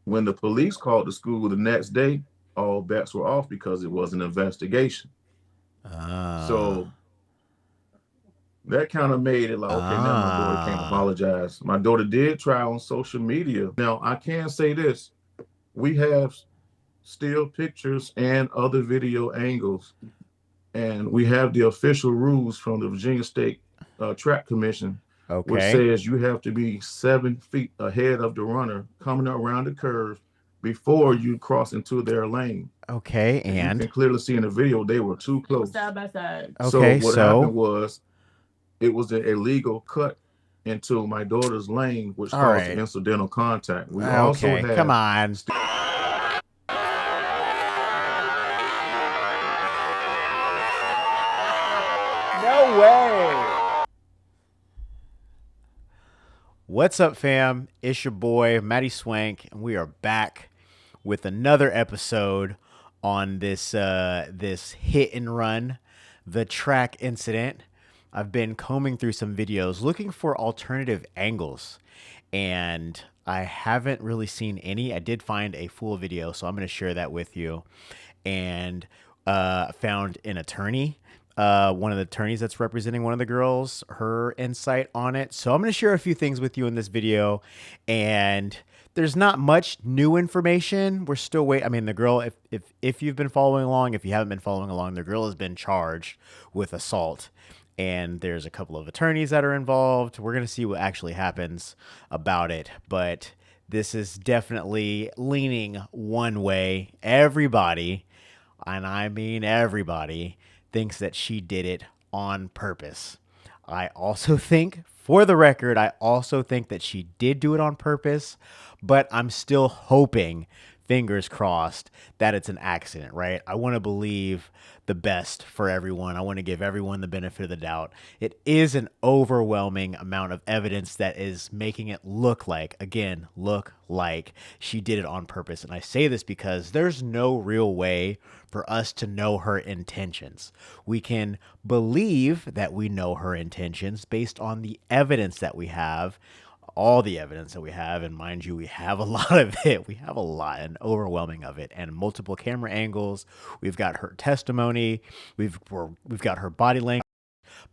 When the police called the school the next day, all bets were off because it was an investigation. Ah. So that kind of made it like, okay, now my daughter can't Ah. apologize. My daughter did try on social media. Now, I can say this. We have still pictures and other video angles, and we have the official rules from the Virginia State Track Commission, which Okay. says you have to be 7 feet ahead of the runner coming around the curve before you cross into their lane. Okay. As you And can clearly see in the video, they were too close. Side by side. So okay. what happened So, was it was an illegal cut into my daughter's lane, which all caused the right. incidental contact. We also Okay. Come have on. No way. What's up, fam? It's your boy, Matty Swank, and we are back with another episode on this hit and run, the track incident. I've been combing through some videos looking for alternative angles, and I haven't really seen any. I did find a full video, so I'm going to share that with you. And found an attorney, one of the attorneys that's representing one of the girls, her insight on it. So I'm going to share a few things with you in this video, and there's not much new information. We're still waiting. I mean, the girl, if you've been following along, if you haven't been following along, the girl has been charged with assault. And there's a couple of attorneys that are involved. We're going to see what actually happens about it. But this is definitely leaning one way. Everybody, and I mean everybody, thinks that she did it on purpose. I also think, for the record, I also think that she did do it on purpose, but I'm still hoping, fingers crossed, that it's an accident, right? I want to believe the best for everyone. I want to give everyone the benefit of the doubt. It is an overwhelming amount of evidence that is making it look like, again, look like she did it on purpose. And I say this because there's no real way for us to know her intentions. We can believe that we know her intentions based on the evidence that we have, all the evidence that we have, and mind you, we have a lot of it. We have a lot, an overwhelming of it, and multiple camera angles. We've got her testimony. We've got her body language.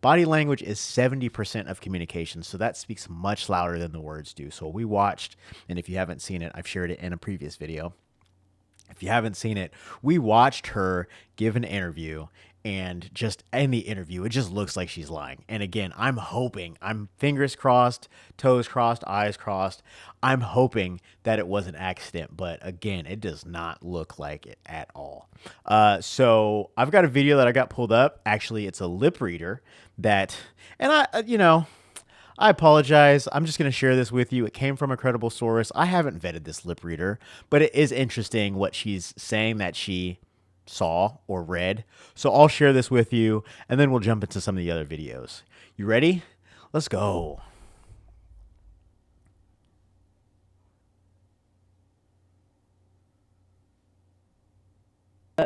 Body language is 70% of communication, so that speaks much louder than the words do. So we watched, and if you haven't seen it, I've shared it in a previous video. If you haven't seen it, we watched her give an interview, and just in the interview, it just looks like she's lying. And again, I'm hoping, I'm fingers crossed, toes crossed, eyes crossed. I'm hoping that it was an accident, but again, it does not look like it at all. So I've got a video that I got pulled up. Actually, it's a lip reader that, and I apologize. I'm just going to share this with you. It came from a credible source. I haven't vetted this lip reader, but it is interesting what she's saying that she saw or read. So I'll share this with you, and then we'll jump into some of the other videos. You ready? Let's go.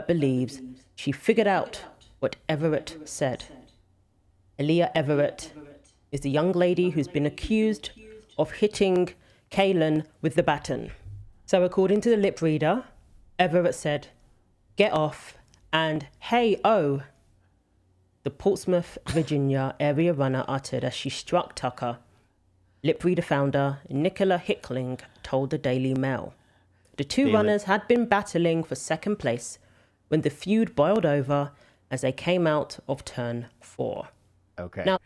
Believes she figured out what Everett said. Aaliyah Everett is the young lady who's been accused of hitting Kaylin with the baton. So according to the lip reader, Everett said, "Get off," and "Hey, oh," the Portsmouth, Virginia area runner uttered as she struck Tucker. Lip reader founder Nicola Hickling told the Daily Mail. The two runners had been battling for second place when the feud boiled over as they came out of turn 4. Okay. Now,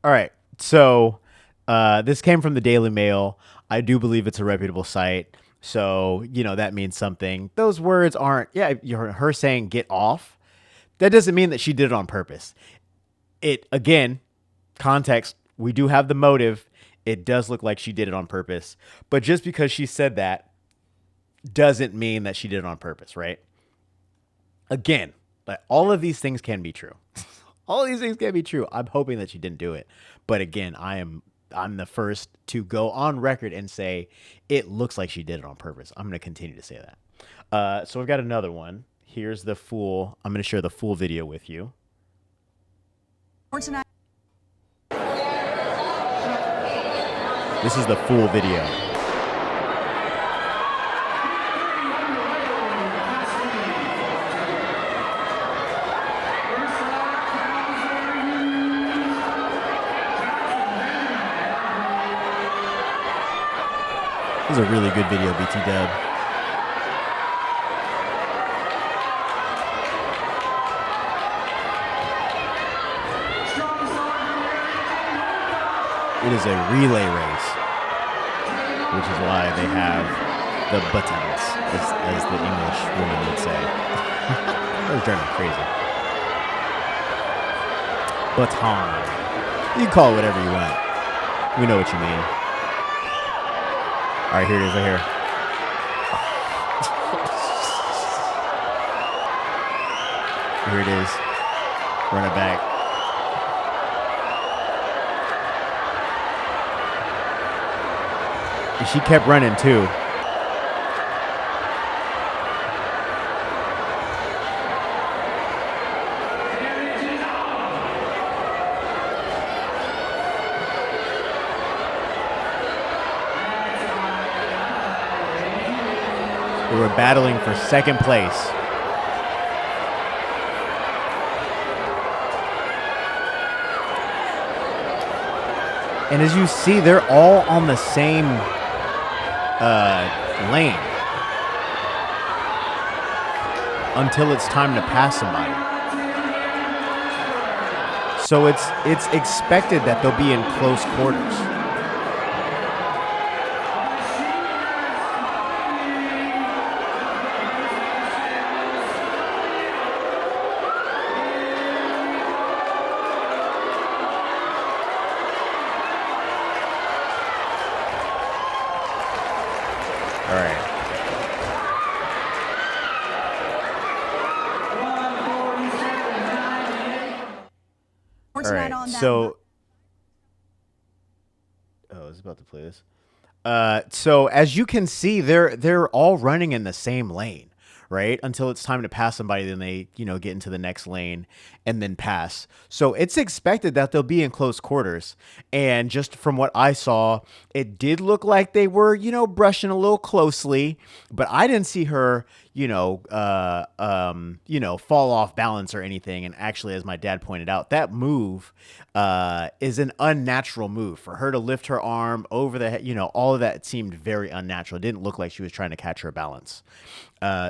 all right. So this came from the Daily Mail. I do believe it's a reputable site. So, that means something. Those words aren't, her saying get off. That doesn't mean that she did it on purpose. It, again, context, we do have the motive. It does look like she did it on purpose. But just because she said that doesn't mean that she did it on purpose, right? Again, all of these things can be true. All of these things can be true. I'm hoping that she didn't do it. But again, I'm the first to go on record and say it looks like she did it on purpose. I'm going to continue to say that. So we've got another one. Here's the full. I'm going to share the full video with you. This is the full video. was a really good video, BT Dub. It is a relay race, which is why they have the buttons, as the English woman would say. That was driving me crazy. Baton. You can call it whatever you want. We know what you mean. All right, here it is, right here. Here it is. Run it back. She kept running too. They were battling for second place. And as you see, they're all on the same lane until it's time to pass somebody. So it's expected that they'll be in close quarters. All right. All right. So, I was about to play this. So as you can see, they're all running in the same lane, right? Until it's time to pass somebody, then they, get into the next lane and then pass. So it's expected that they'll be in close quarters. And just from what I saw, it did look like they were, brushing a little closely, but I didn't see her, fall off balance or anything. And actually, as my dad pointed out, that move is an unnatural move for her to lift her arm over the head. All of that seemed very unnatural. It didn't look like she was trying to catch her balance.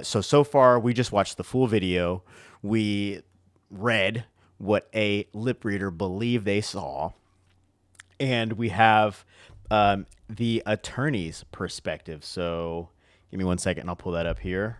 So far, we just watched the full video. We read what a lip reader believed they saw. And we have the attorney's perspective. So give me 1 second and I'll pull that up here.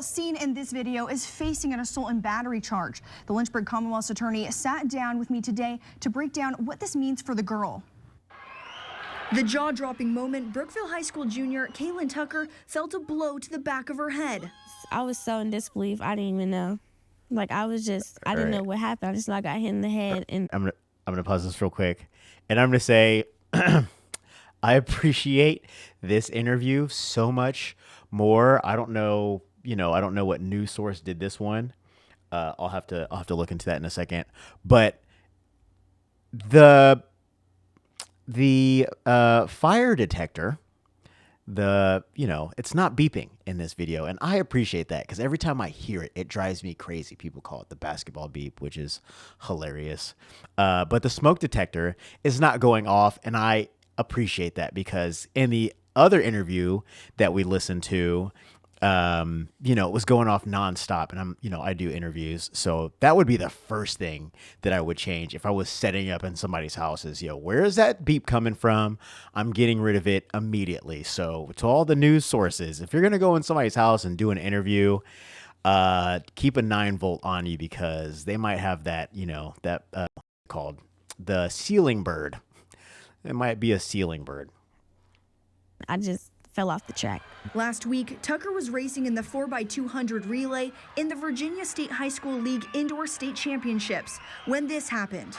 Seen in this video is facing an assault and battery charge. The Lynchburg Commonwealth's attorney sat down with me today to break down what this means for the girl. The jaw-dropping moment, Brookville High School junior Kaylin Tucker felt a blow to the back of her head. I was so in disbelief, I didn't even know. I didn't know what happened. I just got hit in the head. And I'm gonna pause this real quick, and I'm gonna say I appreciate this interview so much more. I don't know what news source did this one. I'll have to look into that in a second. But the fire detector, it's not beeping in this video, and I appreciate that because every time I hear it, it drives me crazy. People call it the basketball beep, which is hilarious. But the smoke detector is not going off, and I appreciate that because in the other interview that we listened to, it was going off nonstop, and I do interviews. So that would be the first thing that I would change if I was setting up in somebody's house is, where is that beep coming from? I'm getting rid of it immediately. So to all the news sources, if you're going to go in somebody's house and do an interview, keep a 9-volt on you because they might have that, called the ceiling bird. It might be a ceiling bird. I just fell off the track. Last week, Tucker was racing in the 4x200 relay in the Virginia State High School League Indoor State Championships when this happened.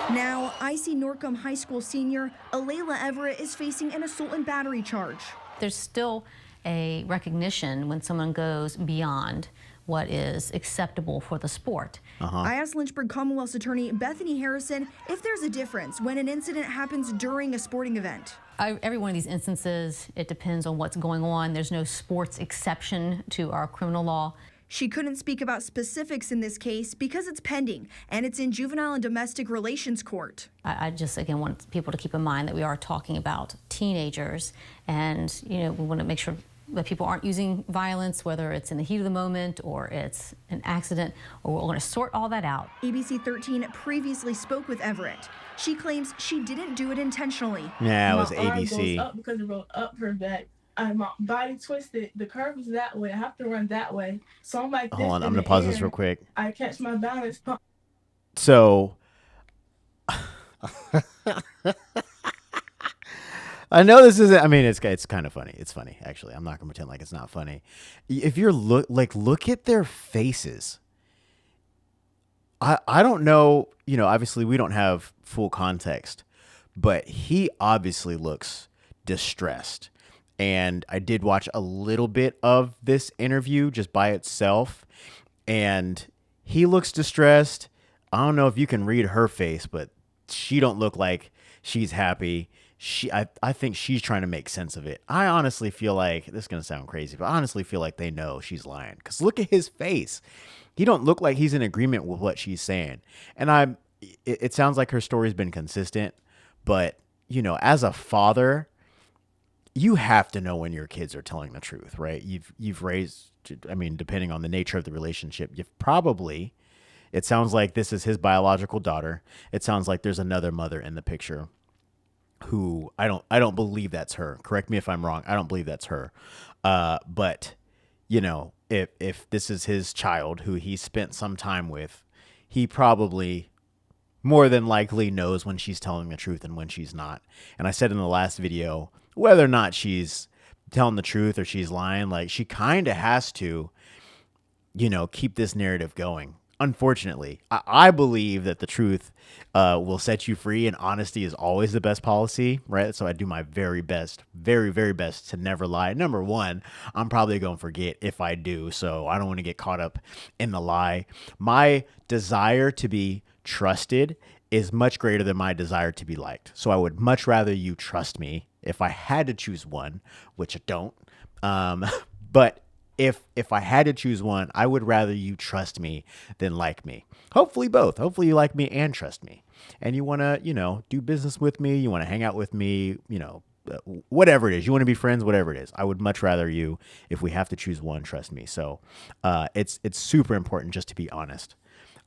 Now, IC Norcom High School senior Alayla Everett is facing an assault and battery charge. There's still a recognition when someone goes beyond what is acceptable for the sport. I asked Lynchburg Commonwealth's attorney Bethany Harrison if there's a difference when an incident happens during a sporting event. Every one of these instances, it depends on what's going on. There's no sports exception to our criminal law. She couldn't speak about specifics in this case because it's pending and it's in juvenile and domestic relations court. I just, again, want people to keep in mind that we are talking about teenagers, and, you know, we want to make sure that people aren't using violence, whether it's in the heat of the moment or it's an accident, or we're going to sort all that out. ABC 13 previously spoke with Everett. She claims she didn't do it intentionally. Yeah, it was My arm ABC. goes up because it rolled up her back. My body twisted. The curve is that way. I have to run that way. So I'm like, Hold on, I'm going to pause this real quick. I catch my balance. So I know this isn't, I mean, it's kind of funny. It's funny, actually. I'm not going to pretend like it's not funny. If you're look at their faces. I don't know, you know, obviously we don't have full context, but he obviously looks distressed. And I did watch a little bit of this interview just by itself, and he looks distressed. I don't know if you can read her face, but she don't look like she's happy. I think she's trying to make sense of it. I honestly feel like, this is going to sound crazy, but I honestly feel like they know she's lying, because look at his face. He don't look like he's in agreement with what she's saying. And it sounds like her story's been consistent, but, you know, as a father, you have to know when your kids are telling the truth, right? You've raised, I mean, depending on the nature of the relationship, you've probably, it sounds like this is his biological daughter. It sounds like there's another mother in the picture who I don't believe that's her. Correct me if I'm wrong. I don't believe that's her. But you know, if this is his child who he spent some time with, he probably more than likely knows when she's telling the truth and when she's not. And I said in the last video, whether or not she's telling the truth or she's lying, like, she kind of has to, you know, keep this narrative going. Unfortunately, I believe that the truth will set you free, and honesty is always the best policy, right? So I do my very best, very, very best to never lie. Number one, I'm probably going to forget if I do, so I don't want to get caught up in the lie. My desire to be trusted is much greater than my desire to be liked. So I would much rather you trust me if I had to choose one, which I don't. But if I had to choose one, I would rather you trust me than like me. Hopefully both. Hopefully you like me and trust me. And you want to, you know, do business with me. You want to hang out with me, you know, whatever it is. You want to be friends, whatever it is. I would much rather you, if we have to choose one, trust me. So it's super important just to be honest.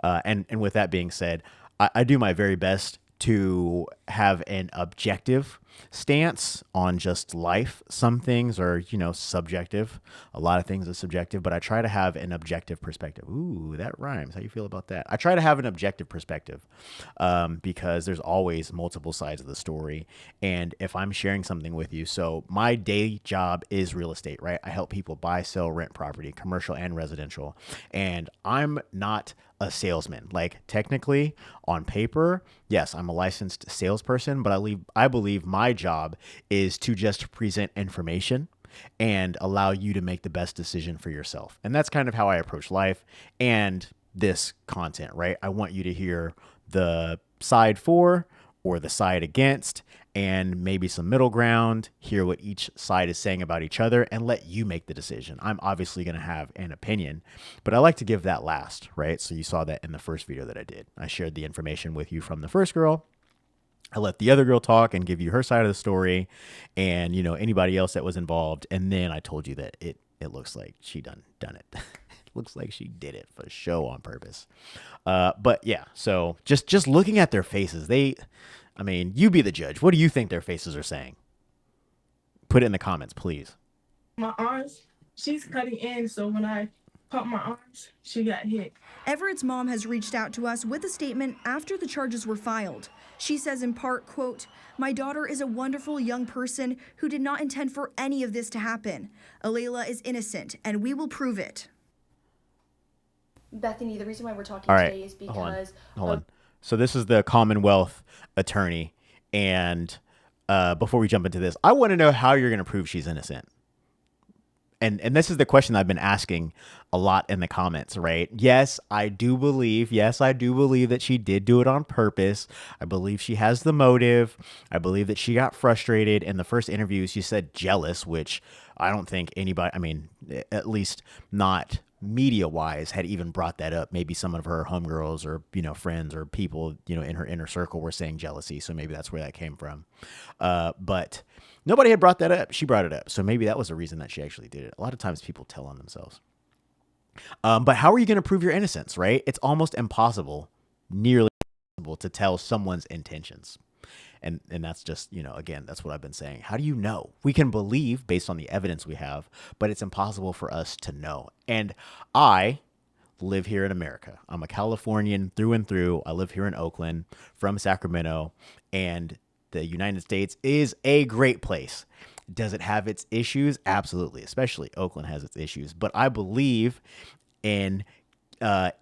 And with that being said, I do my very best to have an objective stance on just life. Some things are, you know, subjective. A lot of things are subjective, but I try to have an objective perspective. Ooh, that rhymes. How you feel about that? I try to have an objective perspective because there's always multiple sides of the story. And if I'm sharing something with you, so my day job is real estate, right? I help people buy, sell, rent property, commercial and residential. And I'm not a salesman. Like, technically on paper, yes, I'm a licensed salesperson, but I believe my job is to just present information and allow you to make the best decision for yourself. And that's kind of how I approach life and this content, right? I want you to hear the side for or the side against, and maybe some middle ground, hear what each side is saying about each other, and let you make the decision. I'm obviously going to have an opinion, but I like to give that last, right? So you saw that in the first video that I did. I shared the information with you from the first girl. I let the other girl talk and give you her side of the story, and, you know, anybody else that was involved. And then I told you that it looks like she done it. Looks like she did it for show on purpose. But yeah, so just looking at their faces, I mean, you be the judge. What do you think their faces are saying? Put it in the comments, please. My arms, she's cutting in, so when I pump my arms, she got hit. Everett's mom has reached out to us with a statement after the charges were filed. She says in part, quote, "My daughter is a wonderful young person who did not intend for any of this to happen. Alayla is innocent, and we will prove it." Bethany, the reason why we're talking All right, today is because... Hold on. So this is the Commonwealth attorney. And before we jump into this, I want to know how you're going to prove she's innocent. and this is the question I've been asking a lot in the comments, right? Yes, I do believe that she did do it on purpose. I believe she has the motive. I believe that she got frustrated. In the first interview, she said jealous, which I don't think anybody, I mean, at least not media wise, had even brought that up. Maybe some of her homegirls or, friends or people, in her inner circle were saying jealousy. So maybe that's where that came from. But nobody had brought that up. She brought it up. So maybe that was the reason that she actually did it. A lot of times people tell on themselves. But how are you going to prove your innocence, right? It's almost impossible, nearly impossible, to tell someone's intentions. And that's just, again, that's what I've been saying. How do you know? We can believe based on the evidence we have, but it's impossible for us to know. And I live here in America. I'm a Californian through and through. I live here in Oakland, from Sacramento, and the United States is a great place. Does it have its issues? Absolutely. Especially Oakland has its issues. But I believe in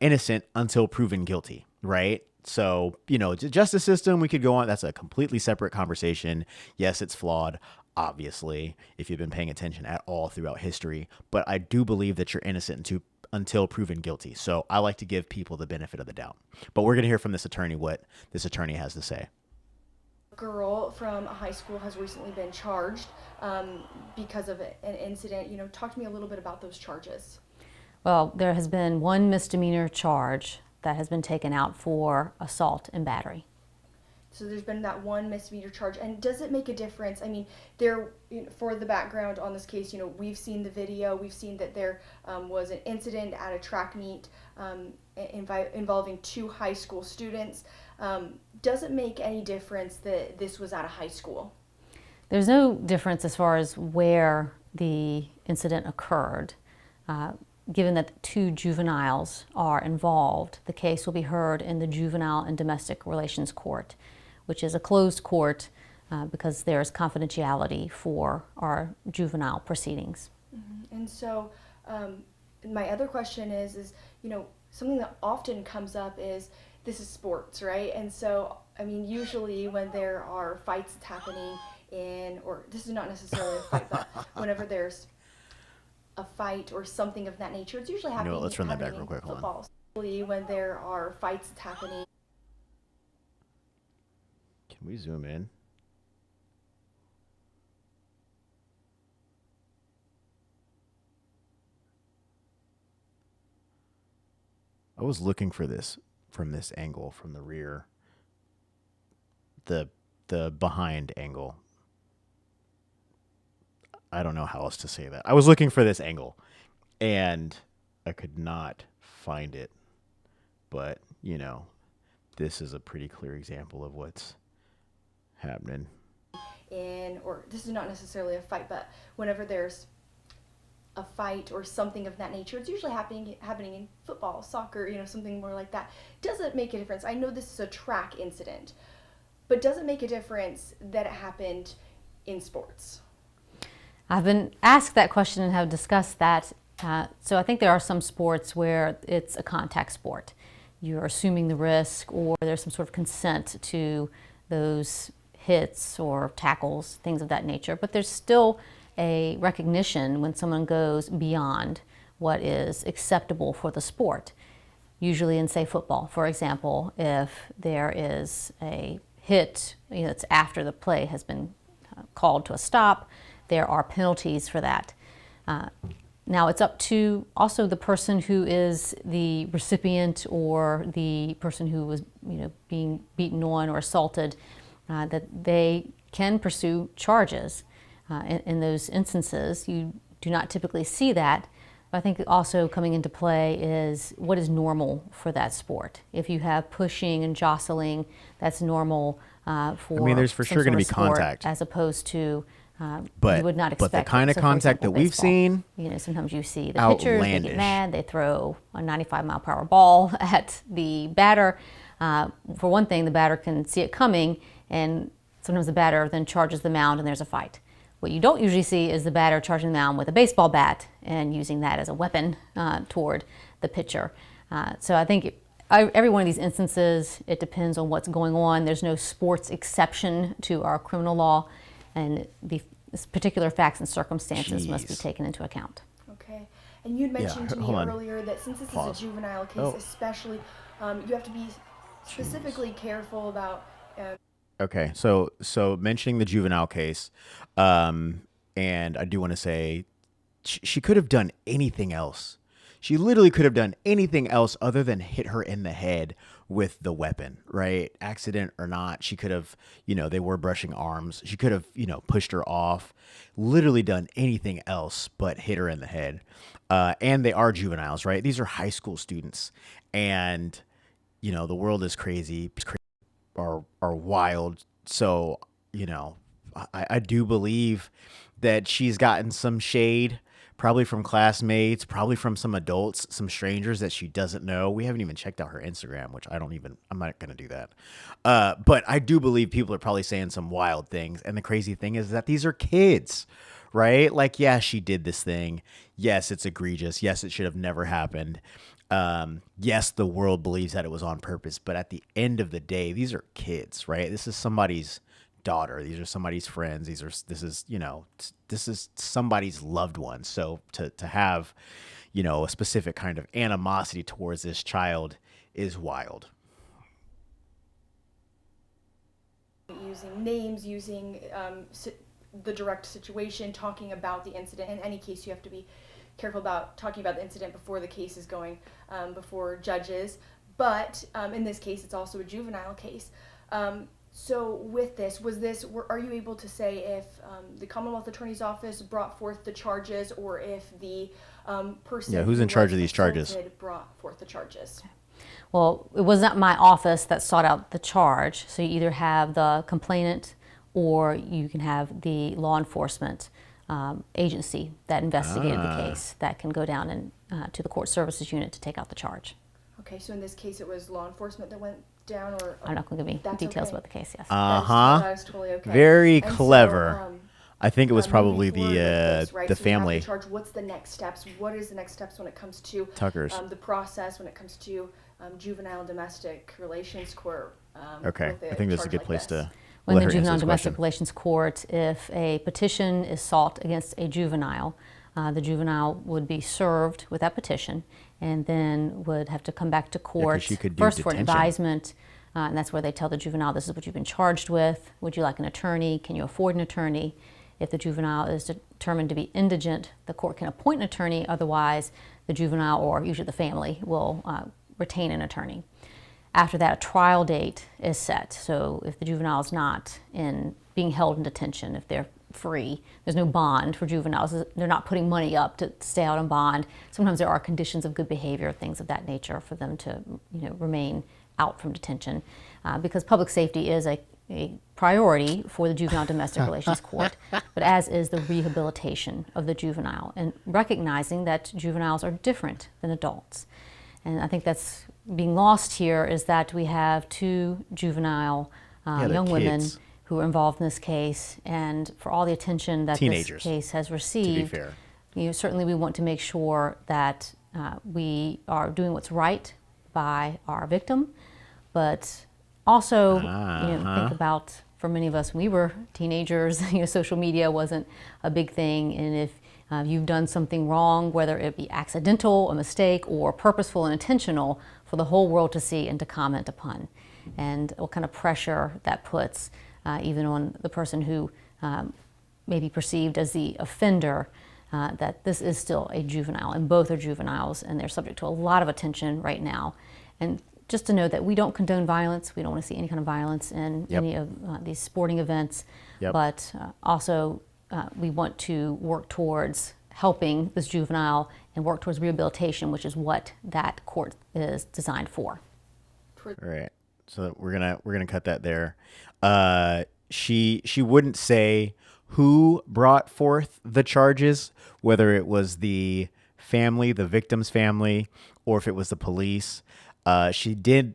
innocent until proven guilty, right? So, justice system, we could go on. That's a completely separate conversation. Yes, it's flawed, obviously, if you've been paying attention at all throughout history. But I do believe that you're innocent until proven guilty. So I like to give people the benefit of the doubt. But we're going to hear from this attorney what this attorney has to say. Girl from a high school has recently been charged because of an incident. Talk to me a little bit about those charges. Well, there has been one misdemeanor charge that has been taken out for assault and battery. So there's been that one misdemeanor charge. And does it make a difference? I mean, for the background on this case, we've seen the video. We've seen that there was an incident at a track meet involving 2 high school students. Does it make any difference that this was at a high school? There's no difference as far as where the incident occurred. Given that 2 juveniles are involved, the case will be heard in the Juvenile and Domestic Relations Court, which is a closed court because there is confidentiality for our juvenile proceedings. Mm-hmm. And so my other question is, something that often comes up is, this is sports, right? And so, I mean, usually when there are fights happening or this is not necessarily a fight, but whenever there's a fight or something of that nature, it's usually happening. Let's run that back real quick. Hold on. Usually when there are fights happening. Can we zoom in? I was looking for this from this angle, from the rear, the behind angle. I don't know how else to say that. I was looking for this angle and I could not find it. But, this is a pretty clear example of what's happening. Or this is not necessarily a fight, but whenever there's a fight or something of that nature, it's usually happening in football, soccer, something more like that. Does it make a difference? I know this is a track incident, but does it make a difference that it happened in sports? I've been asked that question and have discussed that. So I think there are some sports where it's a contact sport. You're assuming the risk or there's some sort of consent to those hits or tackles, things of that nature. But there's still a recognition when someone goes beyond what is acceptable for the sport. Usually in, say, football, for example, if there is a hit, it's after the play has been called to a stop, there are penalties for that. Now it's up to also the person who is the recipient or the person who was being beaten on or assaulted, that they can pursue charges. In those instances, you do not typically see that. But I think also coming into play is what is normal for that sport. If you have pushing and jostling, that's normal for there's for sure going to be contact, as opposed to but you would not expect. But the kind of contact that we've seen, sometimes you see the pitchers, they get mad, they throw a 95-mile-per-hour ball at the batter. For one thing, the batter can see it coming, and sometimes the batter then charges the mound and there's a fight. What you don't usually see is the batter charging the mound with a baseball bat and using that as a weapon toward the pitcher. So I think every one of these instances, it depends on what's going on. There's no sports exception to our criminal law, and particular facts and circumstances must be Jeez. taken into account. Okay. And you'd mentioned to me hold on. earlier that since this Pause. is a juvenile case, Oh. especially, you have to be specifically careful about. Okay, so mentioning the juvenile case, and I do want to say she could have done anything else. She literally could have done anything else other than hit her in the head with the weapon, right? Accident or not, she could have, they were brushing arms. She could have, pushed her off, literally done anything else but hit her in the head. And they are juveniles, right? These are high school students. And, the world is crazy, are wild. So, I do believe that she's gotten some shade, probably from classmates, probably from some adults, some strangers that she doesn't know. We haven't even checked out her Instagram, which I'm not going to do that. But I do believe people are probably saying some wild things. And the crazy thing is that these are kids, right? Like, yeah, she did this thing. Yes, it's egregious. Yes, it should have never happened. Yes, the world believes that it was on purpose, but at the end of the day, these are kids, right? This is somebody's daughter. These are somebody's friends. This is somebody's loved one. So to have, a specific kind of animosity towards this child is wild. Using names, using the direct situation, talking about the incident. In any case, you have to be careful about talking about the incident before the case is going before judges. But in this case, it's also a juvenile case. So with this, are you able to say if the Commonwealth Attorney's Office brought forth the charges, or if the person who's in charge of these charges brought forth the charges? Well, it was not my office that sought out the charge. So you either have the complainant or you can have the law enforcement agency that investigated the case that can go down and to the court services unit to take out the charge. Okay, so in this case, it was law enforcement that went down, or I'm not going to give you details okay. about the case. Yes. That is totally okay. Very And clever. So, I think it was probably moving forward with this, right? the So we have family. the charge. What's the next steps? What is the next steps when it comes to Tucker's. The process when it comes to juvenile domestic relations court? Okay, I think that's a good place to. When let the her answer Juvenile this Domestic question. Relations Court, if a petition is sought against a juvenile, the juvenile would be served with that petition and then would have to come back to court she could do first for an detention. advisement, and that's where they tell the juvenile, this is what you've been charged with. Would you like an attorney? Can you afford an attorney? If the juvenile is determined to be indigent, the court can appoint an attorney. Otherwise, the juvenile, or usually the family, will retain an attorney. After that, a trial date is set. So if the juvenile is not being held in detention, if they're free, there's no bond for juveniles. They're not putting money up to stay out on bond. Sometimes there are conditions of good behavior, things of that nature, for them to remain out from detention, because public safety is a priority for the Juvenile Domestic Relations Court, but as is the rehabilitation of the juvenile, and recognizing that juveniles are different than adults. And I think that's being lost here, is that we have two juvenile young women who are involved in this case, and for all the attention that Teenagers, this case has received, to be fair. Certainly we want to make sure that we are doing what's right by our victim, but also think about, for many of us, when we were teenagers, social media wasn't a big thing, and if you've done something wrong, whether it be accidental, a mistake, or purposeful and intentional, for the whole world to see and to comment upon. And what kind of pressure that puts even on the person who may be perceived as the offender, that this is still a juvenile, and both are juveniles, and they're subject to a lot of attention right now. And just to know that we don't condone violence. We don't want to see any kind of violence in any of these sporting events, but also we want to work towards helping this juvenile and work towards rehabilitation, which is what that court is designed for. All right, so we're gonna cut that there. She wouldn't say who brought forth the charges, whether it was the family, the victim's family, or if it was the police. She did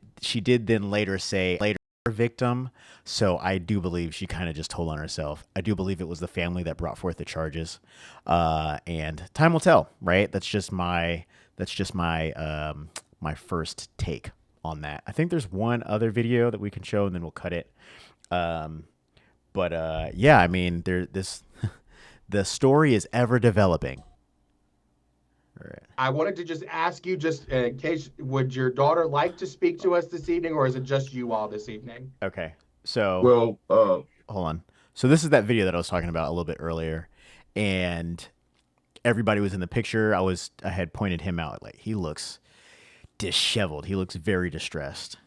then later say victim. So I do believe she kind of just told on herself. I do believe it was the family that brought forth the charges. And time will tell, right? That's just my my first take on that. I think there's one other video that we can show, and then we'll cut it. Yeah, I mean, The story is ever developing. All right. I wanted to just ask you, just in case, would your daughter like to speak to us this evening, or is it just you all this evening? Okay. So Well, hold on. So this is that video that I was talking about a little bit earlier, and everybody was in the picture. I had pointed him out. Like, he looks disheveled. He looks very distressed.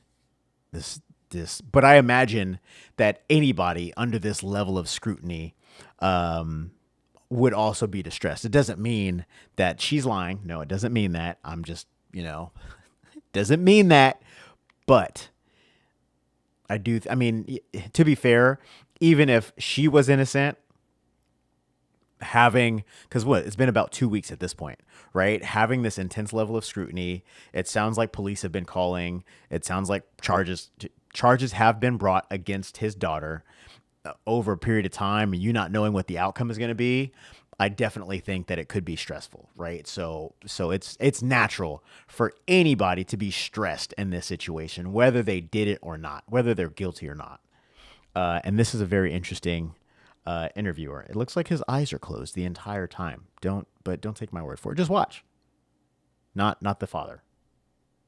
But I imagine that anybody under this level of scrutiny would also be distressed. It doesn't mean that she's lying. No, it doesn't mean that. I'm just, doesn't mean that. But I mean, to be fair, even if she was innocent, because it's been about 2 weeks at this point, right? Having this intense level of scrutiny, it sounds like police have been calling. It sounds like charges have been brought against his daughter over a period of time, and you not knowing what the outcome is going to be. I definitely think that it could be stressful, right? So it's natural for anybody to be stressed in this situation, whether they did it or not, whether they're guilty or not. And this is a very interesting interviewer. It looks like his eyes are closed the entire time. Don't take my word for it. Just watch. Not the father.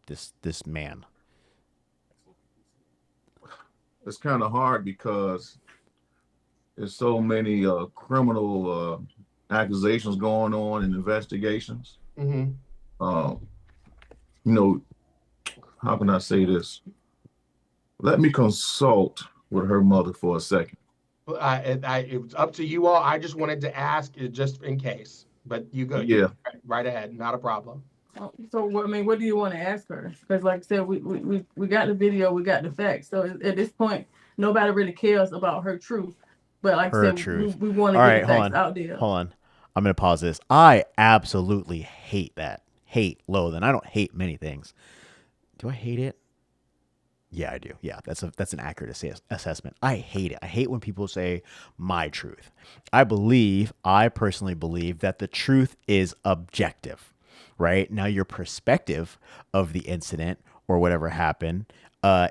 This man. it's kind of hard because there's so many criminal accusations going on and investigations. Mm-hmm. How can I say this? Let me consult with her mother for a second. It was up to you all. I just wanted to ask, just in case. But you go. Yeah. Right ahead. Not a problem. So, what do you want to ask her? Because, like I said, we got the video, we got the facts. So at this point, nobody really cares about her truth. But like I said, we want to get the facts out there. Hold on. I'm going to pause this. I absolutely hate that. Loathe. And I don't hate many things. Do I hate it? Yeah, I do. Yeah, that's an accurate assessment. I hate it. I hate when people say my truth. I personally believe that the truth is objective, right? Now, your perspective of the incident or whatever happened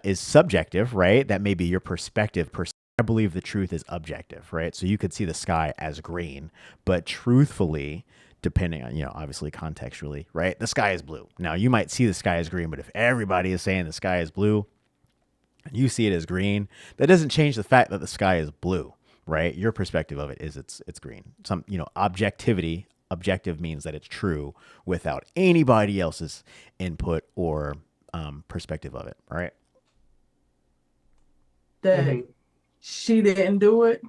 is subjective, right? That may be your perspective. I believe the truth is objective, right? So you could see the sky as green, but truthfully, depending on, obviously contextually, right? The sky is blue. Now, you might see the sky as green, but if everybody is saying the sky is blue, and you see it as green, that doesn't change the fact that the sky is blue, right? Your perspective of it is it's green. Objective means that it's true without anybody else's input or perspective of it, right? That she didn't do it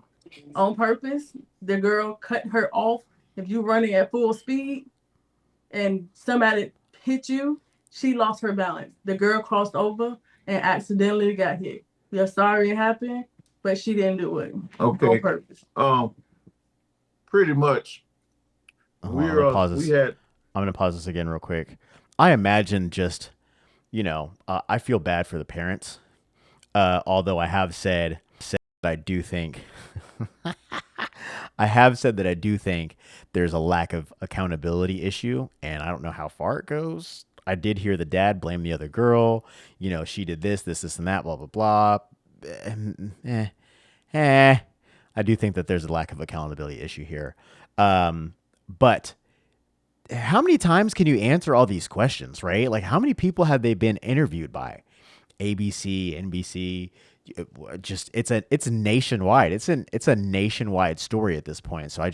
on purpose. The girl cut her off. If you're running at full speed and somebody hit you, she lost her balance. The girl crossed over and accidentally got hit. We're sorry it happened, but she didn't do it on purpose. Pretty much. I'm gonna pause this again real quick. I imagine just, I feel bad for the parents. Although I have said that I do think there's a lack of accountability issue, and I don't know how far it goes. I did hear the dad blame the other girl. She did this, and that, blah, blah, blah. I do think that there's a lack of accountability issue here. But how many times can you answer all these questions, right? Like, how many people have they been interviewed by? ABC, NBC, it's nationwide. It's a nationwide story at this point. So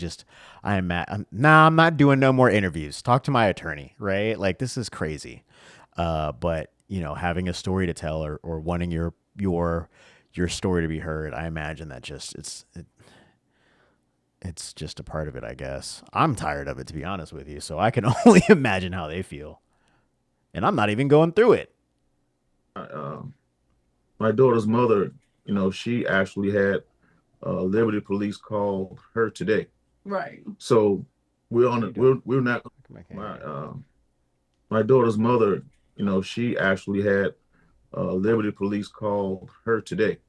I'm not doing no more interviews. Talk to my attorney, right? Like, this is crazy. But having a story to tell or wanting your story to be heard, I imagine that it's just a part of it, I guess. I'm tired of it, to be honest with you. So I can only imagine how they feel. And I'm not even going through it. My daughter's mother, she actually had Liberty Police call her today. Right. So we're not. My daughter's mother, she actually had Liberty Police call her today.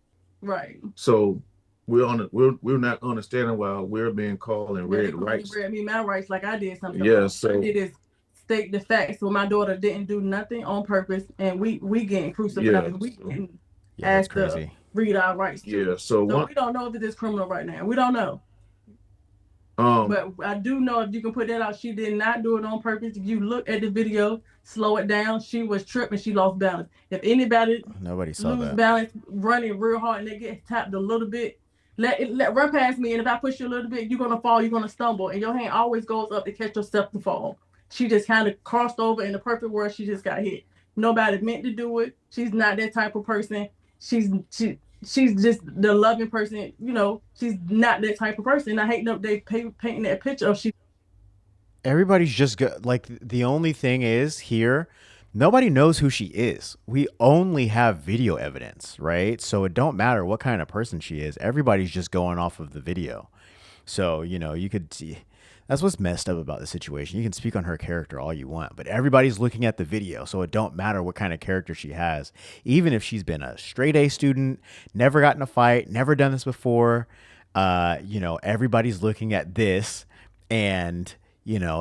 Right. So we're not understanding why we're being called and read rights. Read me my rights like I did something. Yeah. So I did is state the facts. So my daughter didn't do nothing on purpose, and we getting crucified. Yeah. We getting that's asked crazy. to read our rights. Yeah. So we don't know if it is criminal right now. We don't know. But I do know, if you can put that out, she did not do it on purpose. If you look at the video, slow it down, she was tripping, she lost balance. If anybody Nobody saw lose that. balance running real hard and they get tapped a little bit, let run past me, and if I push you a little bit, you're gonna fall, you're gonna stumble, and your hand always goes up to catch yourself to fall. She just kind of crossed over. In the perfect world, she just got hit. Nobody meant to do it. She's not that type of person. She's just the loving person. She's not that type of person. I hate they painting that picture of she. Everybody's just like, the only thing is here, nobody knows who she is. We only have video evidence, right? So it don't matter what kind of person she is. Everybody's just going off of the video. So, you could see, that's what's messed up about the situation. You can speak on her character all you want, but everybody's looking at the video. So it don't matter what kind of character she has. Even if she's been a straight A student, never gotten in a fight, never done this before, everybody's looking at this, and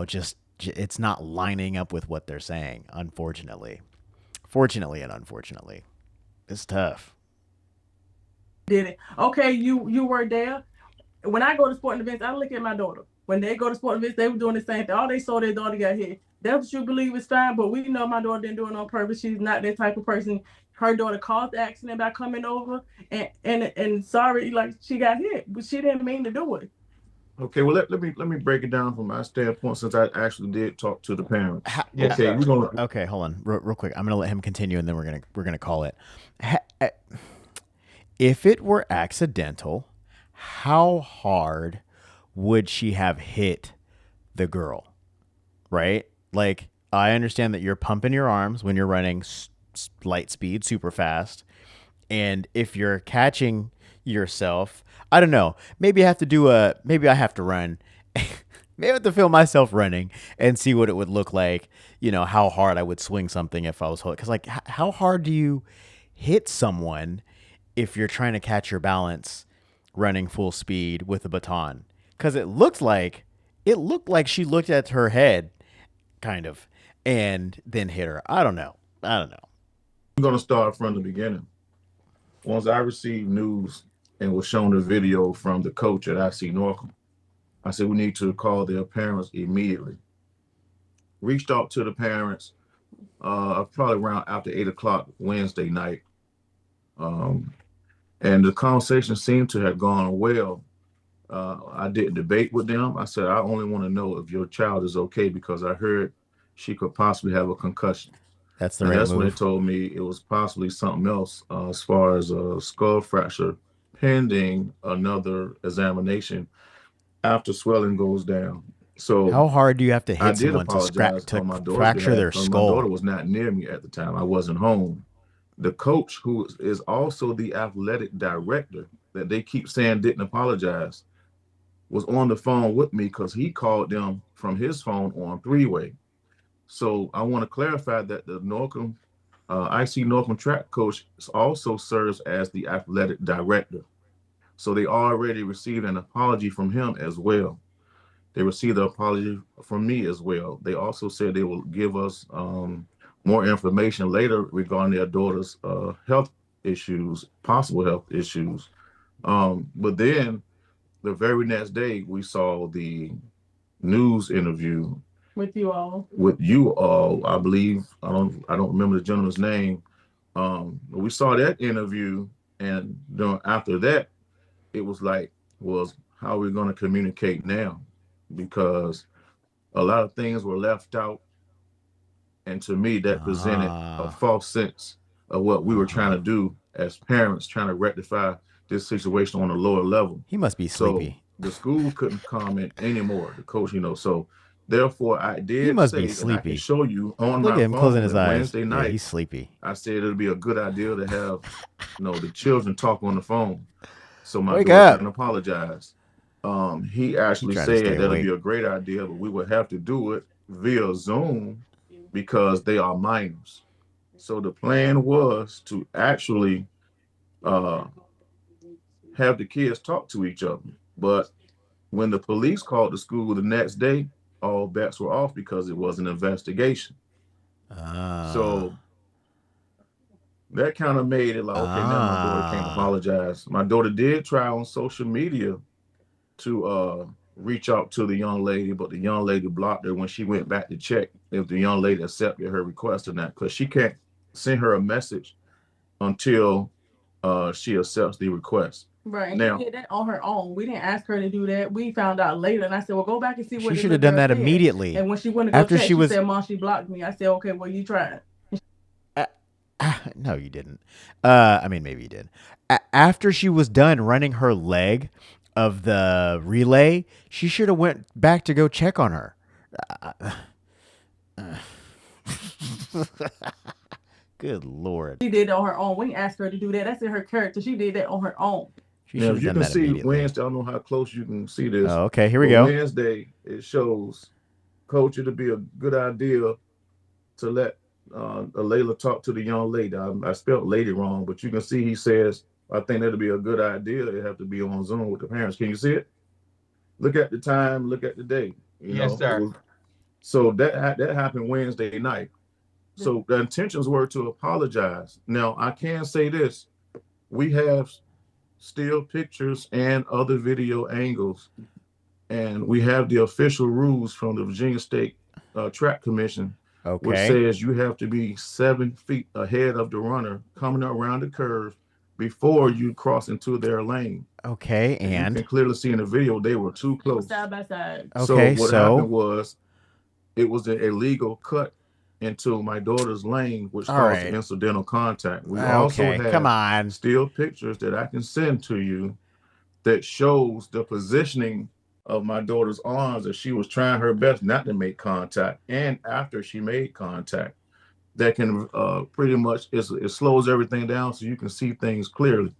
just it's not lining up with what they're saying, unfortunately. Fortunately and unfortunately. It's tough. Did it. Okay, you were there. When I go to sporting events, I look at my daughter. When they go to sporting events, they were doing the same thing. All they saw, their daughter got hit. That's what you believe is fine, but we know my daughter didn't do it on purpose. She's not that type of person. Her daughter caused the accident by coming over, and sorry, like, she got hit, but she didn't mean to do it. Okay, well, let me break it down from my standpoint, since I actually did talk to the parents. Yes, okay, sir. we're gonna. Okay, hold on, real quick. I'm gonna let him continue, and then we're gonna call it. If it were accidental, how hard would she have hit the girl? Right? Like, I understand that you're pumping your arms when you're running light speed, super fast, and if you're catching yourself, I don't know. Maybe I have to run. Maybe I have to film myself running and see what it would look like. How hard I would swing something if I was holding. Because, like, how hard do you hit someone if you're trying to catch your balance running full speed with a baton? Because it looked like she looked at her head, kind of, and then hit her. I don't know. I'm gonna start from the beginning. Once I received news and was shown a video from the coach at IC Norcom, I said we need to call their parents immediately. Reached out to the parents probably around after 8 o'clock Wednesday night. And the conversation seemed to have gone well. I didn't debate with them. I said, I only want to know if your child is okay, because I heard she could possibly have a concussion. That's the right move. That's when they told me it was possibly something else, as far as a skull fracture pending another examination after swelling goes down. So how hard do you have to hit I did someone apologize to on my daughter's fracture their behalf, skull? My daughter was not near me at the time. I wasn't home. The coach, who is also the athletic director that they keep saying didn't apologize, was on the phone with me because he called them from his phone on three-way. So I want to clarify that the Norcom, IC Norcom track coach also serves as the athletic director. So they already received an apology from him as well. They received an apology from me as well. They also said they will give us more information later regarding their daughter's health issues, possible health issues. But then the very next day, we saw the news interview with you all. I believe. I don't remember the gentleman's name. But we saw that interview, and after that, it was like, how are we going to communicate now? Because a lot of things were left out, and to me, that presented a false sense of what we were trying to do as parents, trying to rectify this situation on a lower level. He must be sleepy. So the school couldn't comment anymore. The coach, so therefore I did. He must say, be sleepy. And I can show you on Look my at him phone closing his eyes. Wednesday night. Yeah, he's sleepy. I said it'll be a good idea to have, the children talk on the phone. So my Wake daughter up. can apologize. He actually said that'll be a great idea, but we would have to do it via Zoom because they are minors. So the plan was to actually have the kids talk to each other. But when the police called the school the next day, all bets were off because it was an investigation. So that kind of made it like, okay, now my daughter can't apologize. My daughter did try on social media to reach out to the young lady, but the young lady blocked her when she went back to check if the young lady accepted her request or not, because she can't send her a message until she accepts the request. Right. Now, she did that on her own. We didn't ask her to do that. We found out later, and I said, "Well, go back and see what." She should have done that immediately. And when she went to go check, she said, "Mom, she blocked me." I said, "Okay, well, you tried." No, you didn't. I mean, maybe you did. After she was done running her leg of the relay, she should have went back to go check on her. Good Lord. She did it on her own. We didn't ask her to do that. That's in her character. She did that on her own. Now, you can see Wednesday. I don't know how close you can see this. Oh, okay, here we go. Wednesday, it shows Coach it'd be a good idea to let Layla talk to the young lady. I spelled lady wrong, but you can see he says, I think that'd be a good idea. It have to be on Zoom with the parents. Can you see it? Look at the time, look at the day. Yes, sir. So that happened Wednesday night. So the intentions were to apologize. Now, I can say this. We have still pictures and other video angles, and we have the official rules from the Virginia State Track Commission, which says you have to be 7 feet ahead of the runner coming around the curve before you cross into their lane. Okay, and you can clearly see in the video they were too close. Side by side. Okay, so what happened was it was an illegal cut into my daughter's lane, which caused incidental contact. We also have still pictures that I can send to you that shows the positioning of my daughter's arms as she was trying her best not to make contact, and after she made contact. That can pretty much, it slows everything down so you can see things clearly.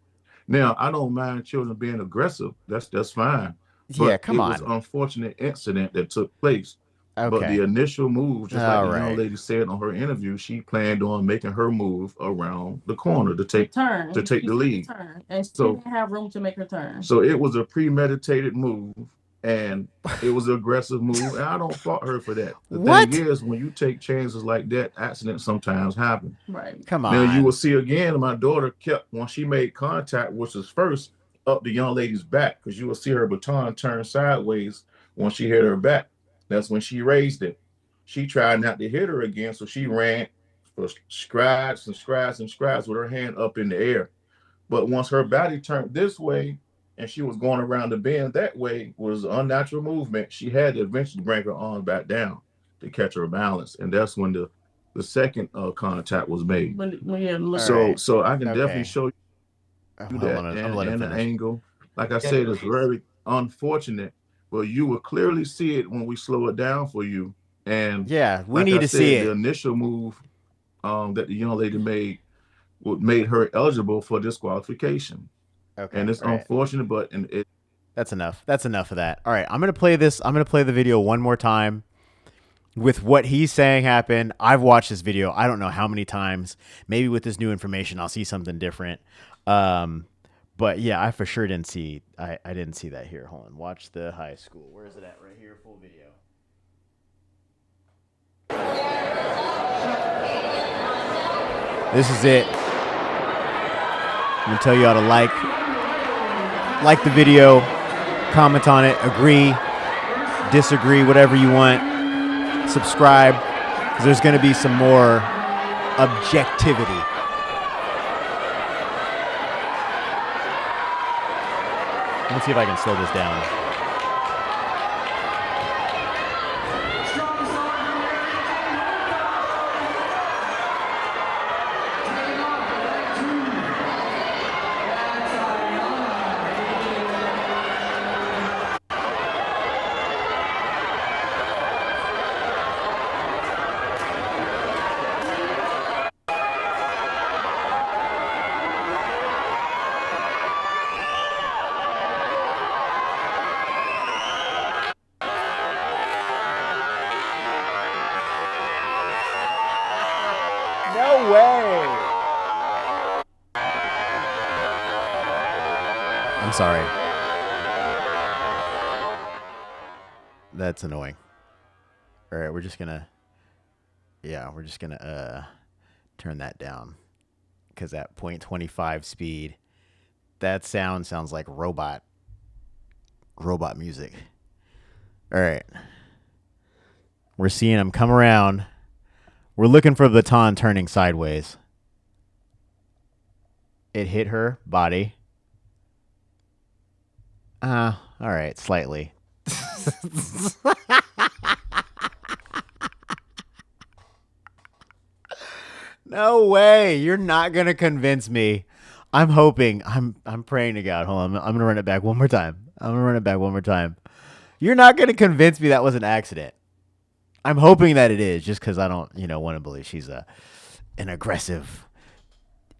Now, I don't mind children being aggressive. That's fine. But yeah, come on. It was an unfortunate incident that took place. But the initial move, just like the young lady said on her interview, she planned on making her move around the corner to take the lead. And she didn't have room to make her turn. So it was a premeditated move, and it was an aggressive move, and I don't fault her for that. The thing is, when you take chances like that, accidents sometimes happen. Right. Come on. Now you will see again, my daughter kept, when she made contact, which was first up the young lady's back, because you will see her baton turn sideways when she hit her back. That's when she raised it. She tried not to hit her again, so she ran for strides and strides and strides with her hand up in the air. But once her body turned this way and she was going around the bend that way, was an unnatural movement. She had to eventually bring her arm back down to catch her balance. And that's when the second contact was made. So I can definitely show you that and the angle. Like I said, it's very unfortunate. Well, you will clearly see it when we slow it down for you. And yeah, we need to see it. The initial move that the young lady made her eligible for disqualification. Okay, and it's unfortunate, but that's enough. That's enough of that. All right, I'm gonna play this. I'm gonna play the video one more time with what he's saying happened. I've watched this video I don't know how many times. Maybe with this new information, I'll see something different. But yeah, I for sure didn't see. I didn't see that here. Hold on. Watch the high school. Where is it at? Right here. Full video. This is it. I'm gonna tell you how to like the video, comment on it, agree, disagree, whatever you want. Subscribe, because there's gonna be some more objectivity. Let me see if I can slow this down. No way. I'm sorry. That's annoying. All right, we're just gonna turn that down, because at 0.25 speed, that sounds like robot music. All right. We're seeing him come around. We're looking for Baton turning sideways. It hit her body. All right, slightly. No way. You're not going to convince me. I'm hoping. I'm praying to God. Hold on. I'm going to run it back one more time. You're not going to convince me that was an accident. I'm hoping that it is, just because I don't, want to believe she's an aggressive,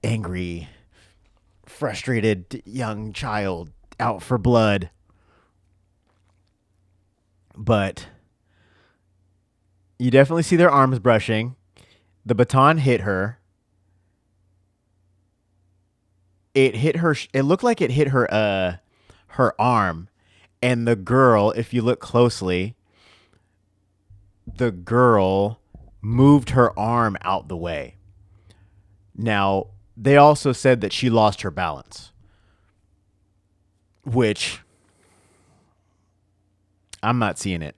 angry, frustrated young child out for blood. But you definitely see their arms brushing. The baton hit her. It hit her. It looked like it hit her arm. And the girl, if you look closely, the girl moved her arm out the way. Now, they also said that she lost her balance, which I'm not seeing it.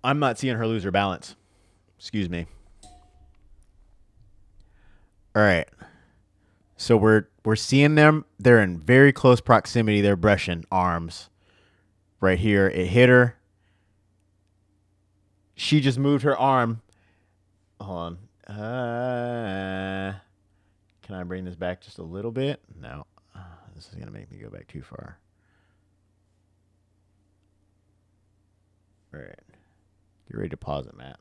I'm not seeing her lose her balance. Excuse me. All right. So we're seeing them. They're in very close proximity. They're brushing arms. Right here. It hit her. She just moved her arm. Hold on. Can I bring this back just a little bit? No. This is going to make me go back too far. All right. Get ready to pause it, Matt.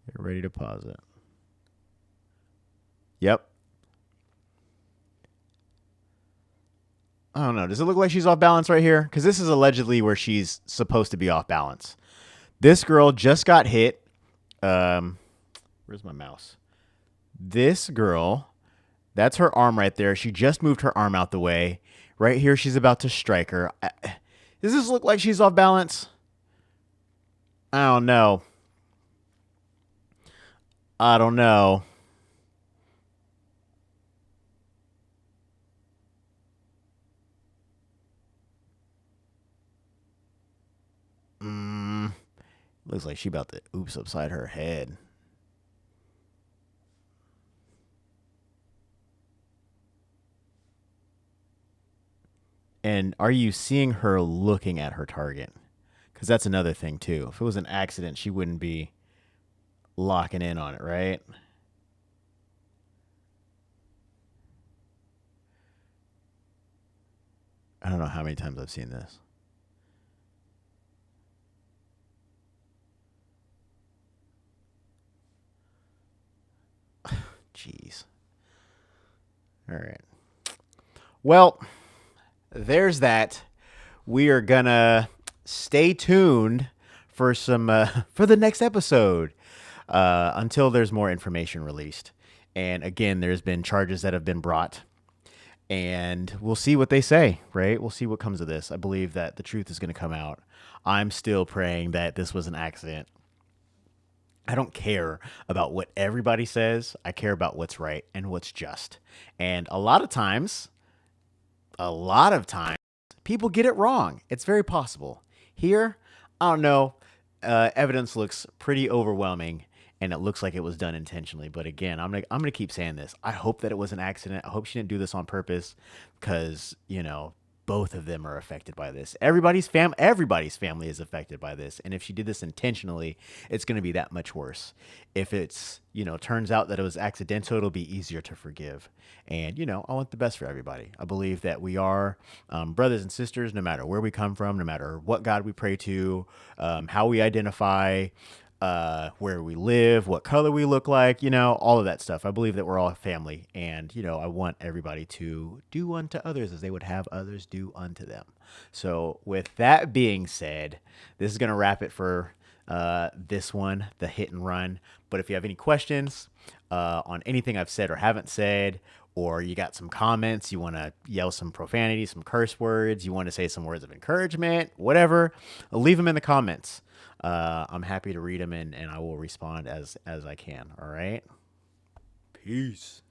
Get ready to pause it. Yep. I don't know. Does it look like she's off balance right here? Because this is allegedly where she's supposed to be off balance. This girl just got hit. Where's my mouse? This girl, that's her arm right there. She just moved her arm out the way. Right here, she's about to strike her. Does this look like she's off balance? I don't know. Looks like she about to oops upside her head. And are you seeing her looking at her target? Because that's another thing, too. If it was an accident, she wouldn't be locking in on it, right? I don't know how many times I've seen this. Jeez. All right. Well, there's that. We are gonna stay tuned for for the next episode until there's more information released. And again, there's been charges that have been brought, and we'll see what they say. Right? We'll see what comes of this. I believe that the truth is going to come out. I'm still praying that this was an accident. I don't care about what everybody says. I care about what's right and what's just. And a lot of times, people get it wrong. It's very possible. Here, I don't know. Evidence looks pretty overwhelming, and it looks like it was done intentionally. But again, I'm gonna keep saying this. I hope that it was an accident. I hope she didn't do this on purpose, because both of them are affected by this. Everybody's family is affected by this. And if she did this intentionally, it's going to be that much worse. If it's, turns out that it was accidental, it'll be easier to forgive. And, I want the best for everybody. I believe that we are brothers and sisters, no matter where we come from, no matter what God we pray to, how we identify, where we live, what color we look like, all of that stuff. I believe that we're all a family, and, I want everybody to do unto others as they would have others do unto them. So with that being said, this is going to wrap it for this one, the hit and run. But if you have any questions on anything I've said or haven't said, or you got some comments, you want to yell some profanity, some curse words, you want to say some words of encouragement, whatever, leave them in the comments. I'm happy to read them, and I will respond as I can. All right. Peace.